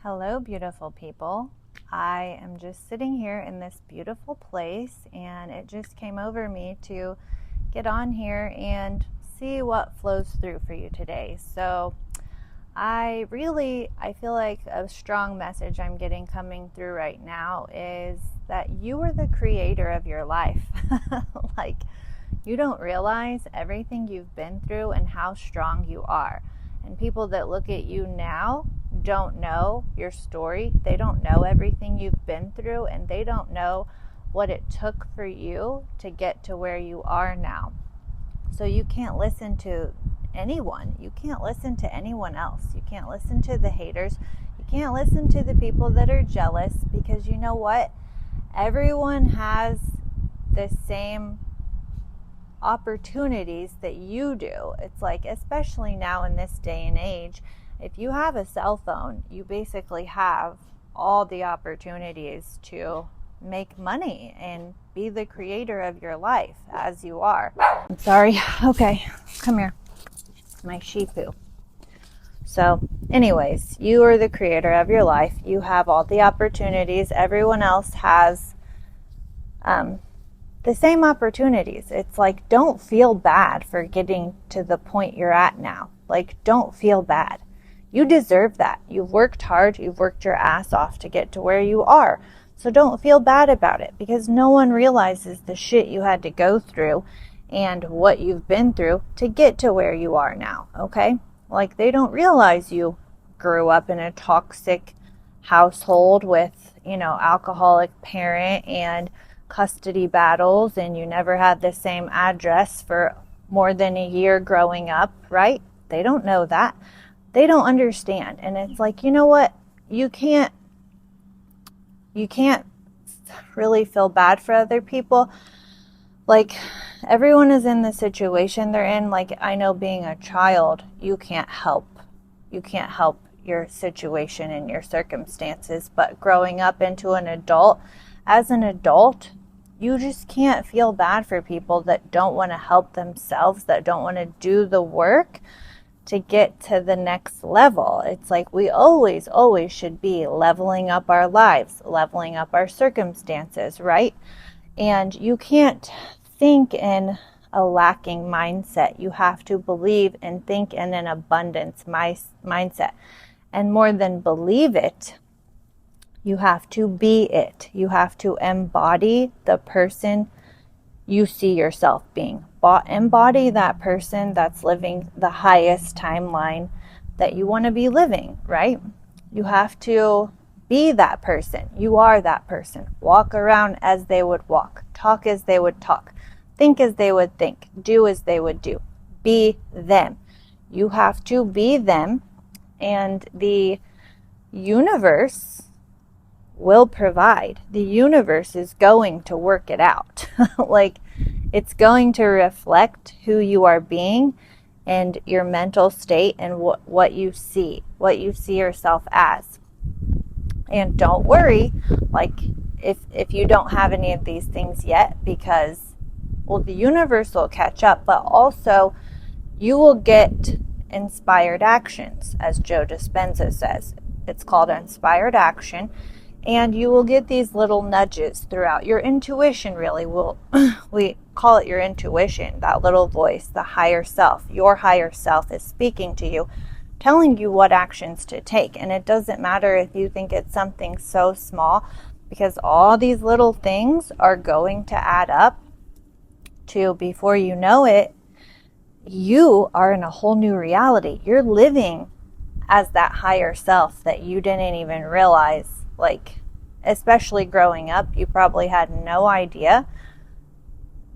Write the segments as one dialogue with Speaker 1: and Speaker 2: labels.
Speaker 1: Hello, beautiful people. I am just sitting here in this beautiful place, and it just came over me to get on here and see what flows through for you today. So, I feel like a strong message I'm getting coming through right now is that you are the creator of your life. Like, you don't realize everything you've been through and how strong you are. And people that look at you now don't know your story. They don't know everything you've been through, and they don't know what it took for you to get to where you are now. So you can't listen to anyone. You can't listen to anyone else. You can't listen to the haters. You can't listen to the people that are jealous, because you know what? Everyone has the same opportunities that you do. It's like, especially now in this day and age, if you have a cell phone, you basically have all the opportunities to make money and be the creator of your life as you are. I'm sorry. Okay, come here. It's my Shifu. So anyways, you are the creator of your life. You have all the opportunities. Everyone else has the same opportunities. It's like, don't feel bad for getting to the point you're at now. Like, don't feel bad. You deserve that. You've worked hard. You've worked your ass off to get to where you are. So don't feel bad about it, because no one realizes the shit you had to go through and what you've been through to get to where you are now, okay? Like, they don't realize you grew up in a toxic household with, alcoholic parent and custody battles, and you never had the same address for more than a year growing up, right? They don't know that. They don't understand. And it's like, you know what? You can't really feel bad for other people. Like, everyone is in the situation they're in. Like, I know, being a child, you can't help your situation and your circumstances, but growing up into an adult, as an adult, you just can't feel bad for people that don't want to help themselves, that don't want to do the work to get to the next level. It's like, we always should be leveling up our lives, leveling up our circumstances, right? And you can't think in a lacking mindset. You have to believe and think in an abundance mindset. And more than believe it, you have to be it. You have to embody the person you see yourself being. Embody that person that's living the highest timeline that you want to be living, right? You have to be that person. You are that person. Walk around as they would walk. Talk as they would talk. Think as they would think. Do as they would do. Be them. You have to be them, and the universe will provide. The universe is going to work it out. Like, it's going to reflect who you are being and your mental state and what you see yourself as. And don't worry, like, if you don't have any of these things yet, because, well, the universe will catch up, but also you will get inspired actions, as Joe Dispenza says. It's called inspired action. And you will get these little nudges throughout. Your intuition, really, we call it your intuition, that little voice, the higher self. Your higher self is speaking to you, telling you what actions to take. And it doesn't matter if you think it's something so small, because all these little things are going to add up to, before you know it, you are in a whole new reality. You're living as that higher self that you didn't even realize. Like, especially growing up, you probably had no idea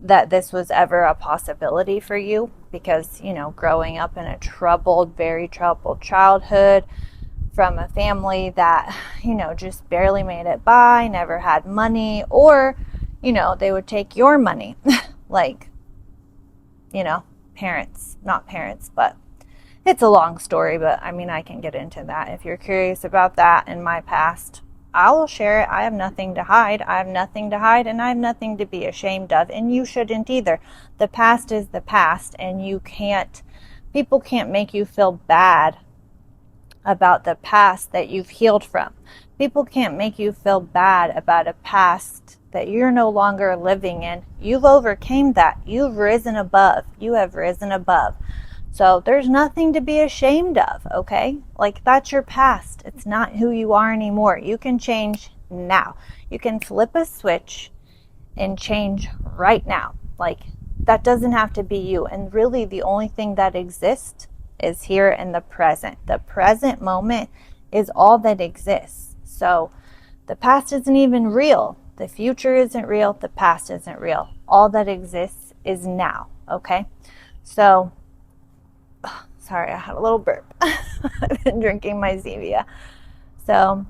Speaker 1: that this was ever a possibility for you, because, growing up in a very troubled childhood from a family that, just barely made it by, never had money, or, they would take your money. Like, not parents, but it's a long story, but I can get into that. If you're curious about that in my past, I will share it. I have nothing to hide. I have nothing to hide, and I have nothing to be ashamed of, and you shouldn't either. The past is the past, and people can't make you feel bad about the past that you've healed from. People can't make you feel bad about a past that you're no longer living in. You've overcame that. You've risen above. You have risen above. So there's nothing to be ashamed of, okay? Like, that's your past. It's not who you are anymore. You can change now. You can flip a switch and change right now. Like, that doesn't have to be you. And really, the only thing that exists is here in the present. The present moment is all that exists. So the past isn't even real. The future isn't real. The past isn't real. All that exists is now, okay? So, sorry, I had a little burp. I've been drinking my Zevia. So,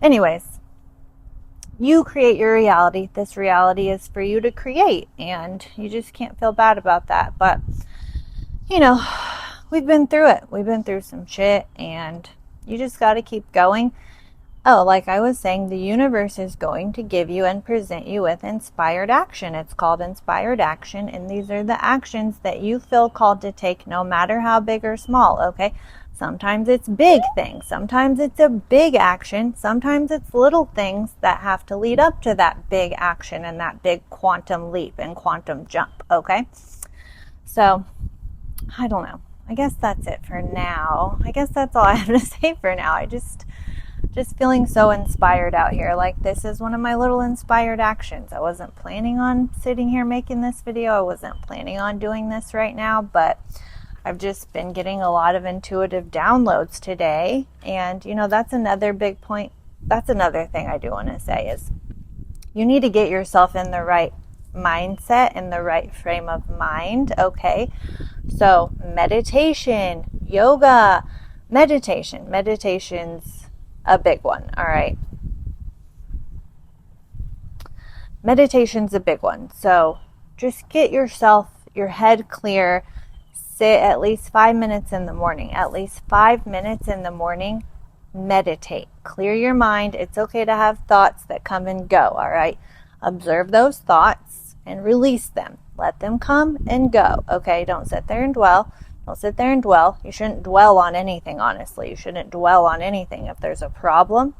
Speaker 1: anyways, you create your reality. This reality is for you to create, and you just can't feel bad about that. But, you know, we've been through it. We've been through some shit, and you just got to keep going. Oh, like I was saying, the universe is going to give you and present you with inspired action. It's called inspired action, and these are the actions that you feel called to take, no matter how big or small, okay? Sometimes it's big things. Sometimes it's a big action. Sometimes it's little things that have to lead up to that big action and that big quantum leap and quantum jump, okay? So, I don't know. I guess that's it for now. I guess that's all I have to say for now. I just feeling so inspired out here. Like, this is one of my little inspired actions. I wasn't planning on sitting here making this video. I wasn't planning on doing this right now, but I've just been getting a lot of intuitive downloads today. And, you know, that's another big point. That's another thing I do want to say is you need to get yourself in the right mindset, in the right frame of mind, okay? So meditation, yoga, meditation's a big one, all right? Meditation's a big one. So just get yourself, your head clear, sit at least 5 minutes in the morning, at least 5 minutes in the morning, meditate, clear your mind. It's okay to have thoughts that come and go, all right? Observe those thoughts and release them. Let them come and go, okay? Don't sit there and dwell. Don't sit there and dwell. You shouldn't dwell on anything, honestly. You shouldn't dwell on anything. If there's a problem,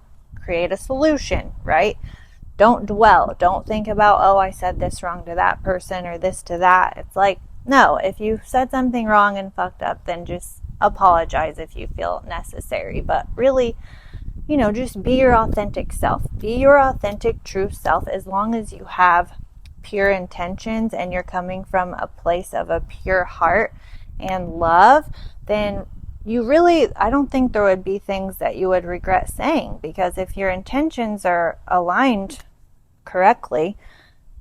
Speaker 1: create a solution, right? Don't dwell. Don't think about, oh, I said this wrong to that person or this to that. It's like, no, if you said something wrong and fucked up, then just apologize if you feel necessary. But really, you know, just be your authentic self. Be your authentic, true self. As long as you have pure intentions and you're coming from a place of a pure heart and love, then you really, I don't think there would be things that you would regret saying, because if your intentions are aligned correctly,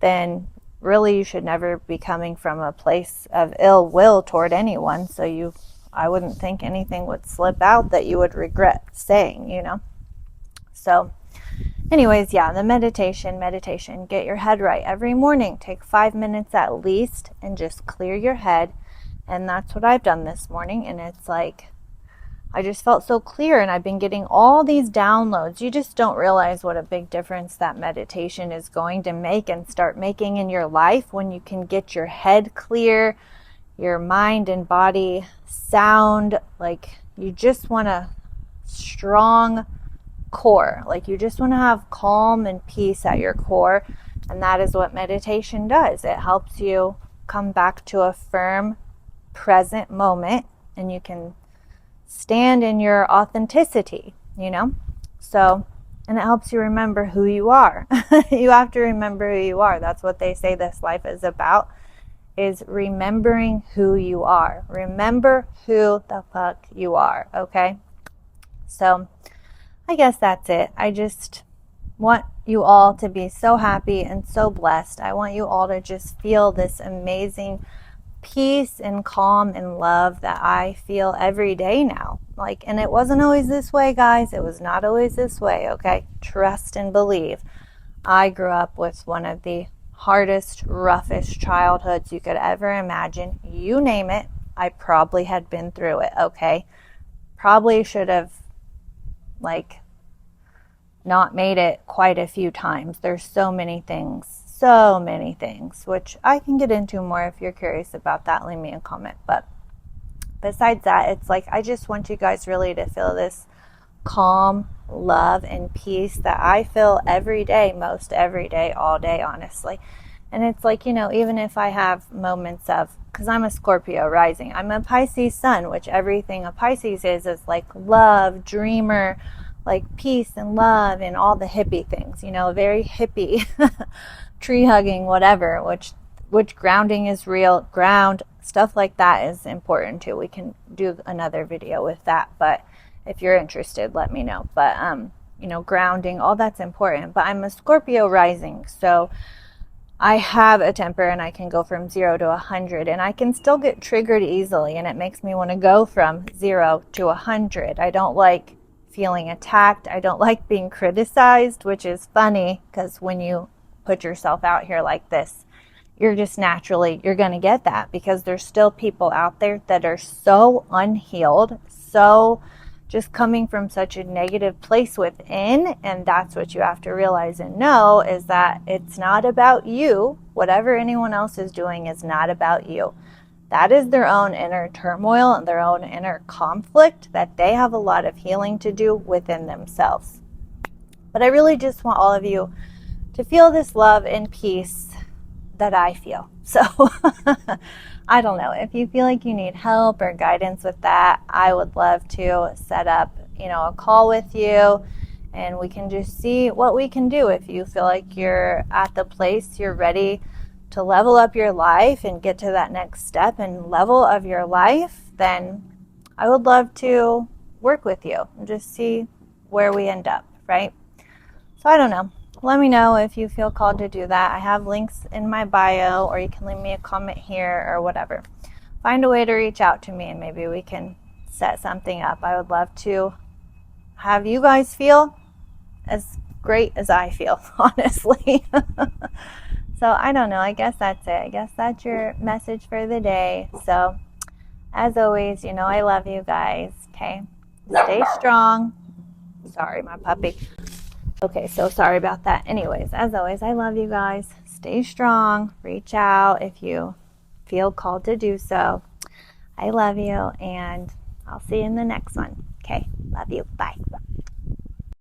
Speaker 1: then really you should never be coming from a place of ill will toward anyone. So I wouldn't think anything would slip out that you would regret saying, you know? So anyways, yeah, the meditation, get your head right every morning. Take 5 minutes at least and just clear your head. And that's what I've done this morning. And it's like, I just felt so clear, and I've been getting all these downloads. You just don't realize what a big difference that meditation is going to make and start making in your life when you can get your head clear, your mind and body sound. Like, you just want a strong core. Like, you just want to have calm and peace at your core. And that is what meditation does. It helps you come back to a firm present moment, and you can stand in your authenticity, you know? So, and it helps you remember who you are. You have to remember who you are. That's what they say this life is about, is remembering who you are. Remember who the fuck you are, okay? So, I guess that's it. I just want you all to be so happy and so blessed. I want you all to just feel this amazing peace and calm and love that I feel every day now. Like, and it wasn't always this way, guys. It was not always this way, okay? Trust and believe. I grew up with one of the hardest, roughest childhoods you could ever imagine. You name it, I probably had been through it, okay? Probably should have, like, not made it quite a few times. There's so many things, which I can get into more. If you're curious about that, leave me a comment. But besides that, it's like, I just want you guys really to feel this calm, love, and peace that I feel every day, most every day, all day, honestly. And it's like, even if I have moments of, because I'm a Scorpio rising, I'm a Pisces sun, which everything a Pisces is like love, dreamer, like peace and love and all the hippie things, very hippie, tree hugging, whatever, which grounding is real, ground, stuff like that is important too. We can do another video with that, but if you're interested, let me know. But, grounding, all that's important. But I'm a Scorpio rising, so I have a temper and I can go from 0 to 100 and I can still get triggered easily, and it makes me want to go from 0 to 100. I don't like feeling attacked. I don't like being criticized, which is funny because when you put yourself out here like this, you're just naturally, you're going to get that because there's still people out there that are so unhealed, so just coming from such a negative place within. And that's what you have to realize and know, is that it's not about you. Whatever anyone else is doing is not about you. That is their own inner turmoil and their own inner conflict that they have a lot of healing to do within themselves. But I really just want all of you to feel this love and peace that I feel. So I don't know, if you feel like you need help or guidance with that, I would love to set up, a call with you, and we can just see what we can do. If you feel like you're at the place you're ready to level up your life and get to that next step and level of your life, then I would love to work with you and just see where we end up, right? So I don't know. Let me know if you feel called to do that. I have links in my bio, or you can leave me a comment here or whatever. Find a way to reach out to me and maybe we can set something up. I would love to have you guys feel as great as I feel, honestly. So I don't know. I guess that's it. I guess that's your message for the day. So as always, I love you guys. Okay. Stay strong. Sorry, my puppy. Okay, so sorry about that. Anyways, as always, I love you guys. Stay strong. Reach out if you feel called to do so. I love you, and I'll see you in the next one. Okay, love you. Bye.